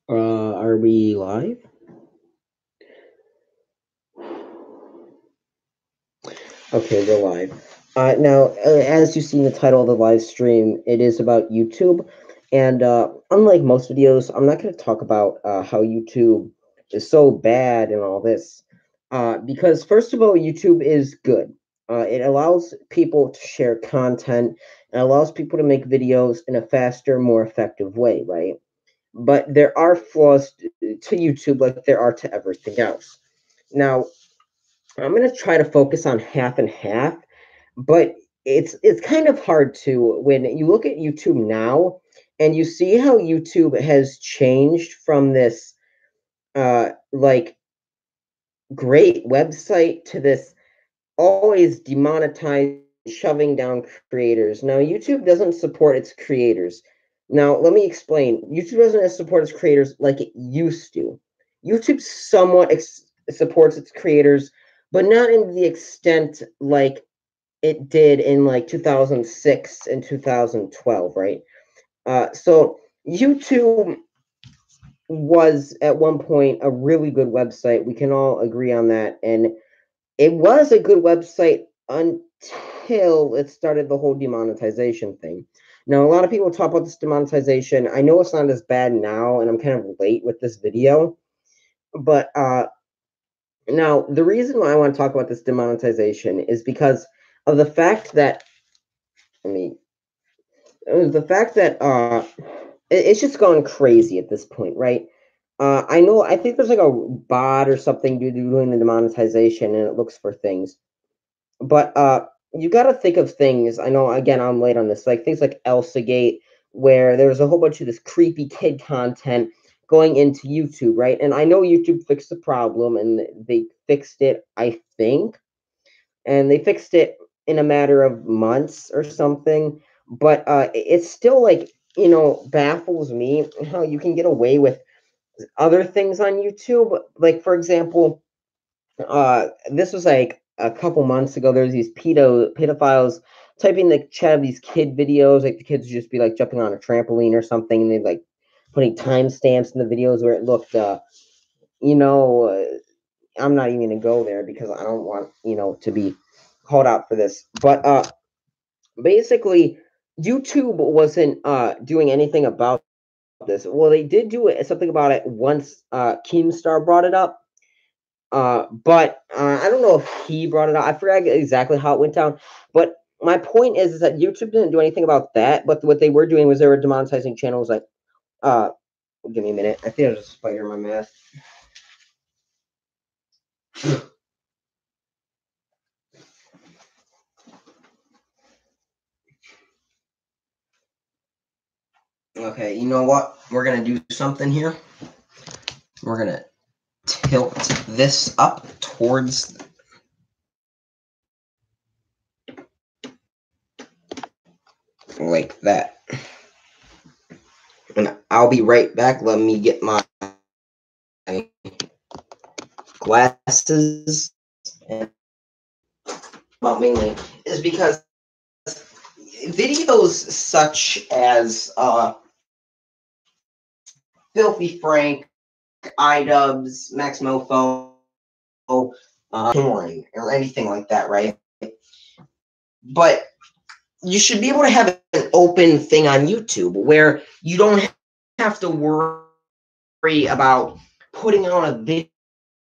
Are we live? Okay, we're live. Now, as you see in the title of the live stream, it is about YouTube. And unlike most videos, I'm not going to talk about how YouTube is so bad and all this. Because, first of all, YouTube is good. It allows people to share content and allows people to make videos in a faster, more effective way, right? But there are flaws to YouTube like there are to everything else. Now, I'm going to try to focus on half and half, but it's kind of hard to when you look at YouTube now and you see how YouTube has changed from this like great website to this always demonetized shoving down creators. Now YouTube doesn't support its creators. Now let me explain. YouTube doesn't support its creators like it used to. YouTube somewhat supports its creators, but not in the extent like it did in like 2006 and 2012, right? So YouTube was at one point a really good website. We can all agree on that. And it was a good website until it started the whole demonetization thing. Now, a lot of people talk about this demonetization. I know it's not as bad now, and I'm kind of late with this video. But now, the reason why I want to talk about this demonetization is because of the fact that, I mean, the fact that it's just gone crazy at this point, right? I think there's like a bot or something doing the demonetization, and it looks for things. But you got to think of things. I know again I'm late on this, like things like ElsaGate, where there was a whole bunch of this creepy kid content going into YouTube, right? And I know YouTube fixed the problem, and they fixed it, I think, and they fixed it in a matter of months or something. But it's still like baffles me how you can get away with other things on YouTube. Like for example, this was like a couple months ago. There's these pedophiles typing the chat of these kid videos. Like the kids would just be like jumping on a trampoline or something, and they'd like putting timestamps in the videos where it looked, you know, I'm not even gonna go there because I don't want to be called out for this. But basically, YouTube wasn't doing anything about this. Well, they did do something about it once. Keemstar brought it up. But I don't know if he brought it up. I forget exactly how it went down. But my point is that YouTube didn't do anything about that. But what they were doing was they were demonetizing channels like, uh, give me a minute. I think there's a spider in my mask. Okay, you know what? We're gonna do something here. We're gonna tilt this up towards like that. And I'll be right back. Let me get my glasses. And well, mainly is because videos such as Filthy Frank, iDubbbz, Max Mofo, porn, or anything like that, right? But you should be able to have an open thing on YouTube where you don't have to worry about putting on a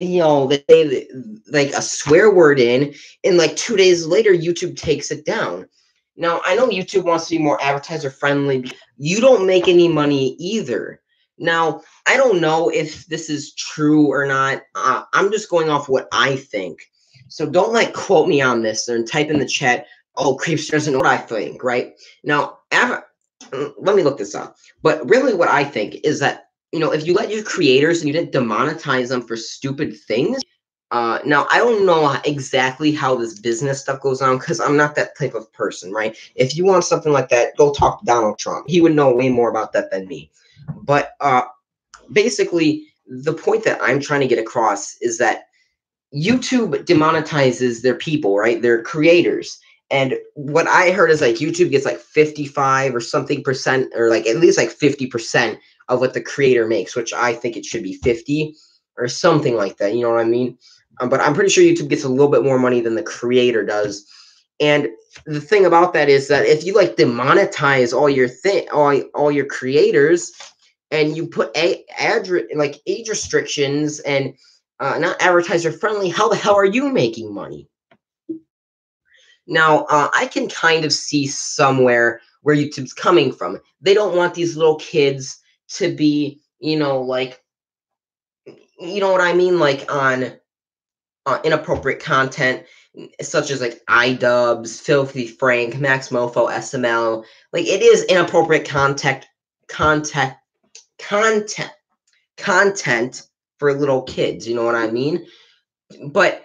video that they like a swear word in, and like 2 days later YouTube takes it down. Now I know YouTube wants to be more advertiser friendly. You don't make any money either. Now I don't know if this is true or not. I'm just going off what I think. So don't like quote me on this and type in the chat, oh, Creeps doesn't know what I think, right? Now, let me look this up. But really what I think is that, if you let your creators and you didn't demonetize them for stupid things, now I don't know exactly how this business stuff goes on because I'm not that type of person, right? If you want something like that, go talk to Donald Trump. He would know way more about that than me. But basically, the point that I'm trying to get across is that YouTube demonetizes their people, right? Their creators. And what I heard is like YouTube gets like 55 or something percent, or like at least like 50% of what the creator makes, which I think it should be 50 or something like that. You know what I mean? But I'm pretty sure YouTube gets a little bit more money than the creator does. And the thing about that is that if you like demonetize all your creators, and you put age restrictions and not advertiser friendly, how the hell are you making money? Now, I can kind of see somewhere where YouTube's coming from. They don't want these little kids to be, like, you know what I mean, like on inappropriate content, such as like iDubbbz, Filthy Frank, Max Mofo, SML. Like, it is inappropriate content, content, content for little kids. You know what I mean? But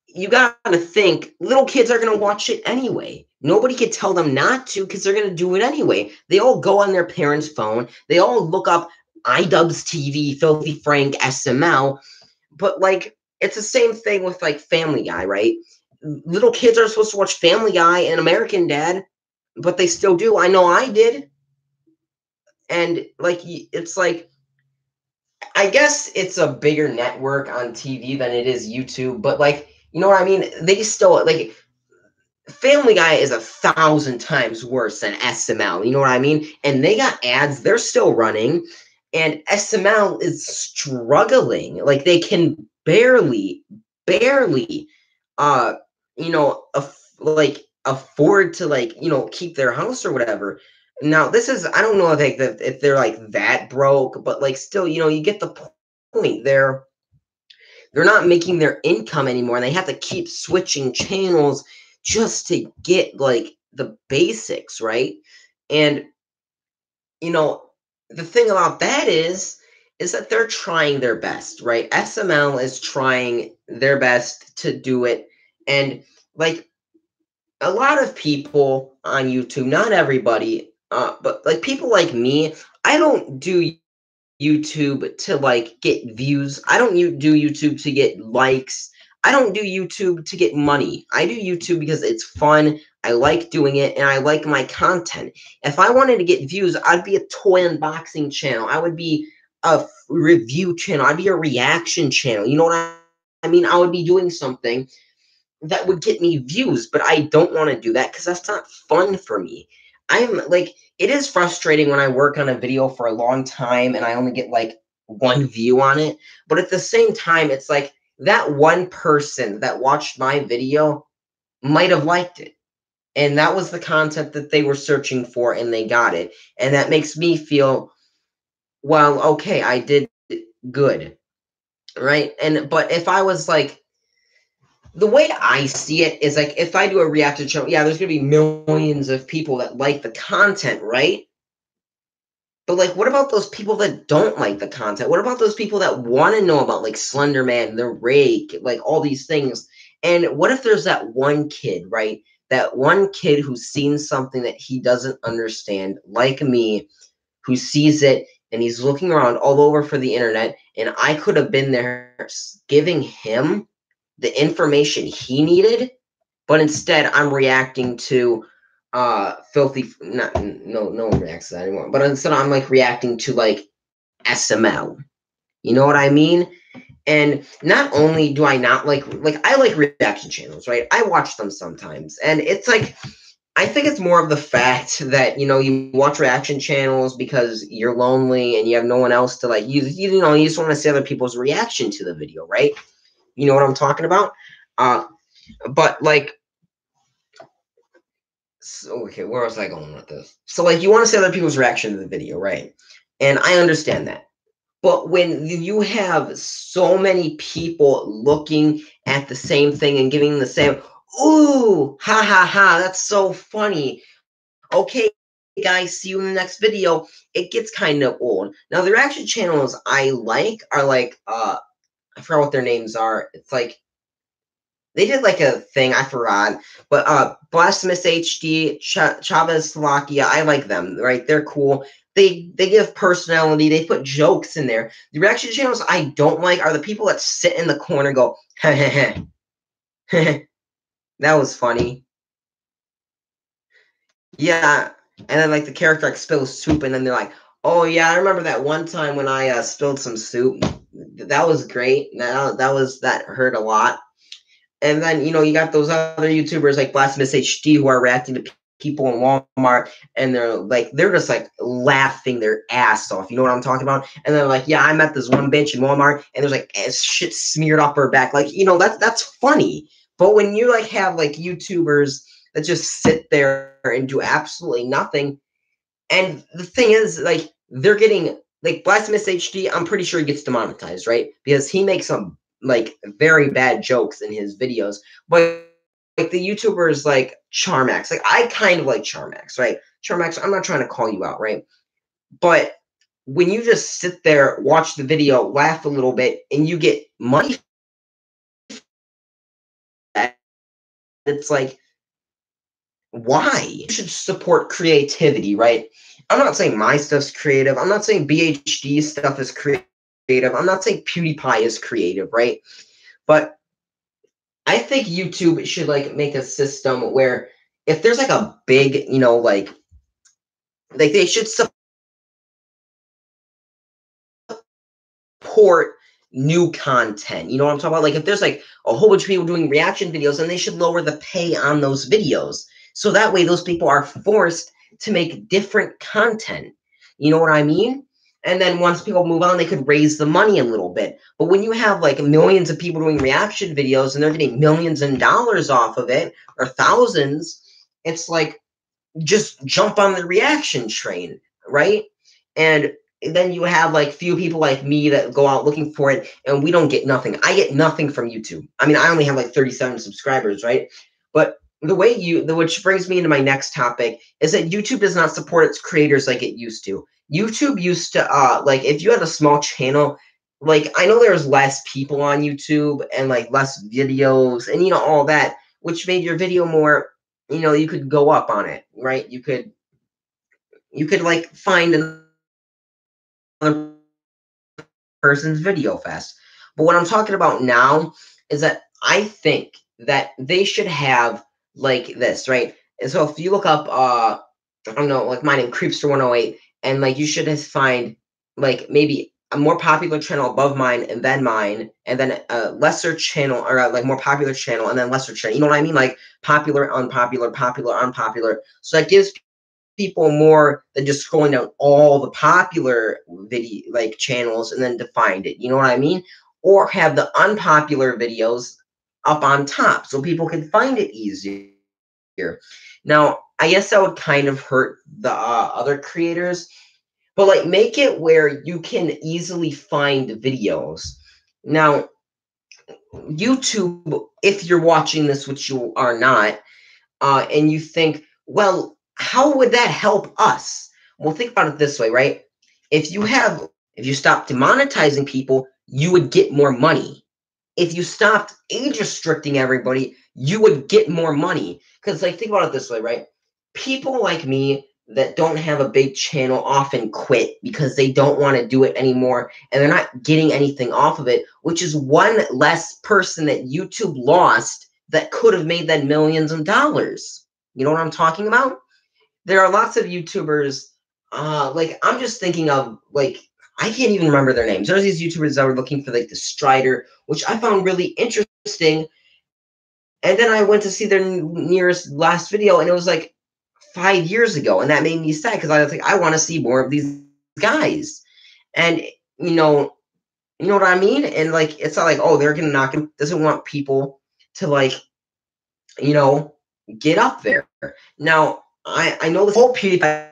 you gotta think, little kids are gonna watch it anyway. Nobody can tell them not to because they're gonna do it anyway. They all go on their parents' phone. They all look up iDubbbz TV, Filthy Frank, SML. But like, it's the same thing with like Family Guy, right? Little kids are supposed to watch Family Guy and American Dad, but they still do. I know I did. And like, it's like, I guess it's a bigger network on TV than it is YouTube, but like, you know what I mean? They still like Family Guy is 1,000 times worse than SML. You know what I mean? And they got ads, they're still running, and SML is struggling. Like they can barely, uh, like afford to like keep their house or whatever. Now this is I don't know if they're like that broke, but like still you get the point. They're not making their income anymore, and they have to keep switching channels just to get like the basics, right? And you know, the thing about that is that they're trying their best, right? SML is trying their best to do it. And like a lot of people on YouTube, not everybody, but like people like me, I don't do YouTube to like get views. I don't do YouTube to get likes. I don't do YouTube to get money. I do YouTube because it's fun. I like doing it and I like my content. If I wanted to get views, I'd be a toy unboxing channel. I would be a review channel. I'd be a reaction channel. You know what I mean? I would be doing something that would get me views, but I don't want to do that because that's not fun for me. I'm like, it is frustrating when I work on a video for a long time and I only get like one view on it. But at the same time, it's like that one person that watched my video might have liked it. And that was the content that they were searching for and they got it. And that makes me feel, well, okay, I did good. Right. But if I was like, the way I see it is like if I do a reaction channel, yeah, there's gonna be millions of people that like the content, right? But like, what about those people that don't like the content? What about those people that want to know about like Slender Man, the Rake, like all these things? And what if there's that one kid, right? That one kid who's seen something that he doesn't understand, like me, who sees it and he's looking around all over for the internet, and I could have been there giving him the information he needed, but instead I'm reacting to filthy not no one reacts to that anymore. But instead I'm like reacting to like SML. You know what I mean? And not only do I not like I like reaction channels, right? I watch them sometimes. And it's like I think it's more of the fact that you watch reaction channels because you're lonely and you have no one else to like you just want to see other people's reaction to the video, right? You know what I'm talking about? But like, so, okay, where was I going with this? So like, you want to see other people's reaction to the video, right? And I understand that. But when you have so many people looking at the same thing and giving the same, ooh, ha ha ha, that's so funny. Okay, guys, see you in the next video. It gets kind of old. Now, the reaction channels I like are like, I forgot what their names are. It's like, they did like a thing, I forgot, but Blasphemous HD, Chavez Slovakia, I like them, right? They're cool. They give personality. They put jokes in there. The reaction channels I don't like are the people that sit in the corner and go, heh heh heh. That was funny. Yeah, and then like the character like spills soup, and then they're like, Oh yeah, I remember that one time when I spilled some soup. That was great. That hurt a lot. And then you got those other YouTubers like Blasphemous HD who are reacting to people in Walmart, and they're just like laughing their ass off. You know what I'm talking about? And they're like, yeah, I met this one bitch in Walmart, and there's like shit smeared off her back. Like that's funny. But when you like have like YouTubers that just sit there and do absolutely nothing, and the thing is, like, they're getting like Blasphemous HD. I'm pretty sure he gets demonetized, right? Because he makes some like very bad jokes in his videos. But like the YouTubers like Charmax, like I kind of like Charmax, right? Charmax, I'm not trying to call you out, right? But when you just sit there, watch the video, laugh a little bit, and you get money, it's like, why? You should support creativity, right? I'm not saying my stuff's creative. I'm not saying BHD stuff is creative. I'm not saying PewDiePie is creative, right? But I think YouTube should like make a system where if there's like a big, like they should support new content. You know what I'm talking about? Like if there's like a whole bunch of people doing reaction videos, then they should lower the pay on those videos. So that way those people are forced to make different content. You know what I mean? And then once people move on, they could raise the money a little bit. But when you have like millions of people doing reaction videos and they're getting millions of dollars off of it or thousands, it's like just jump on the reaction train, right? And then you have like few people like me that go out looking for it, and we don't get nothing. I get nothing from YouTube. I mean, I only have like 37 subscribers, right? But which brings me into my next topic is that YouTube does not support its creators like it used to. YouTube used to like if you had a small channel, like I know there's less people on YouTube and like less videos and all that, which made your video more, you could go up on it, right? You could like find another person's video fast. But what I'm talking about now is that I think that they should have like this, right? And so if you look up I don't know, like my name Creepster108, and like you should just find like maybe a more popular channel above mine and then a lesser channel or like more popular channel and then lesser channel. You know what I mean? Like popular, unpopular, popular, unpopular. So that gives people more than just scrolling down all the popular video like channels and then to find it. You know what I mean? Or have the unpopular videos up on top so people can find it easier. Now, I guess that would kind of hurt the other creators, but like make it where you can easily find videos. Now, YouTube, if you're watching this, which you are not, and you think, well, how would that help us? Well, think about it this way, right? If you stop demonetizing people, you would get more money. If you stopped age restricting everybody, you would get more money. Because, like, think about it this way, right? People like me that don't have a big channel often quit because they don't want to do it anymore and they're not getting anything off of it, which is one less person that YouTube lost that could have made them millions of dollars. You know what I'm talking about? There are lots of YouTubers, like I'm just thinking of like I can't even remember their names. There's these YouTubers that were looking for like the Strider, which I found really interesting. And then I went to see their nearest last video, and it was like 5 years ago, and that made me sad because I was like, I want to see more of these guys, and you know, you know what I mean. And like, it's not like they're gonna knock him. Doesn't want people to like, you know, get up there. Now, I know this whole PewDiePie